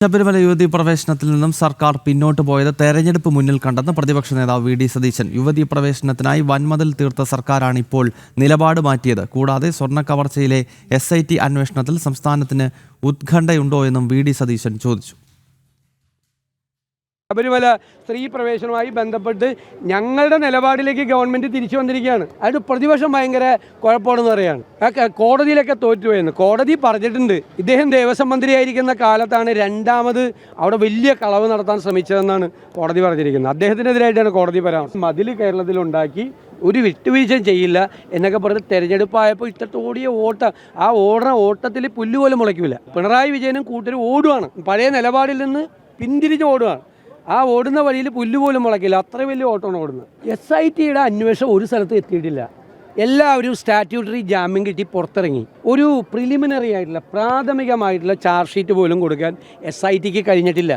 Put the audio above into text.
ശബരിമല യുവതീ പ്രവേശനത്തിൽ നിന്നും സർക്കാർ പിന്നോട്ട് പോയത് തെരഞ്ഞെടുപ്പ് മുന്നിൽ കണ്ടെന്ന് പ്രതിപക്ഷ നേതാവ് വി ഡി സതീശൻ. യുവതീ പ്രവേശനത്തിനായി വൻമതിൽ തീർത്ത സർക്കാരാണ് ഇപ്പോൾ നിലപാട് മാറ്റിയത്. കൂടാതെ സ്വർണ്ണ കവർച്ചയിലെ SIT അന്വേഷണത്തിൽ സംസ്ഥാനത്തിന് ഉത്കണ്ഠയുണ്ടോ എന്നും വി ഡി സതീശൻ ചോദിച്ചു. ശബരിമല സ്ത്രീ പ്രവേശനവുമായി ബന്ധപ്പെട്ട് ഞങ്ങളുടെ നിലപാടിലേക്ക് ഗവൺമെൻറ് തിരിച്ചു വന്നിരിക്കുകയാണ്. അതിന് പ്രതിപക്ഷം ഭയങ്കര കുഴപ്പമാണെന്ന് പറയുകയാണ്. കോടതിയിലൊക്കെ തോറ്റുപോയെന്ന് കോടതി പറഞ്ഞിട്ടുണ്ട്. ഇദ്ദേഹം ദേവസ്വം മന്ത്രിയായിരിക്കുന്ന കാലത്താണ് രണ്ടാമത് അവിടെ വലിയ കളവ് നടത്താൻ ശ്രമിച്ചതെന്നാണ് കോടതി പറഞ്ഞിരിക്കുന്നത്. അദ്ദേഹത്തിനെതിരായിട്ടാണ് കോടതി പരാമർശം. മതിൽ കേരളത്തിലുണ്ടാക്കി ഒരു വിട്ടുവീഴ്ചയും ചെയ്യില്ല എന്നൊക്കെ പറഞ്ഞ് തെരഞ്ഞെടുപ്പായപ്പോൾ ഇത്രത്തോടിയ ഓട്ടത്തിൽ പുല്ലുപോലും മുളയ്ക്കില്ല. പിണറായി വിജയനും കൂട്ടരും ഓടുകയാണ്, പഴയ നിലപാടിൽ നിന്ന് പിന്തിരിഞ്ഞ് ഓടുകയാണ്. ആ ഓടുന്ന വഴിയിൽ പുല്ലുപോലും മുളയ്ക്കില്ല, അത്ര വലിയ ഓട്ടമാണ് ഓടുന്നത്. SITയുടെ അന്വേഷണം ഒരു സ്ഥലത്ത് എത്തിയിട്ടില്ല. എല്ലാവരും സ്റ്റാറ്റ്യൂട്ടറി ജാമ്യം കിട്ടി പുറത്തിറങ്ങി. ഒരു പ്രിലിമിനറി ആയിട്ടുള്ള പ്രാഥമികമായിട്ടുള്ള ചാർജ് ഷീറ്റ് പോലും കൊടുക്കാൻ SITക്ക് കഴിഞ്ഞിട്ടില്ല.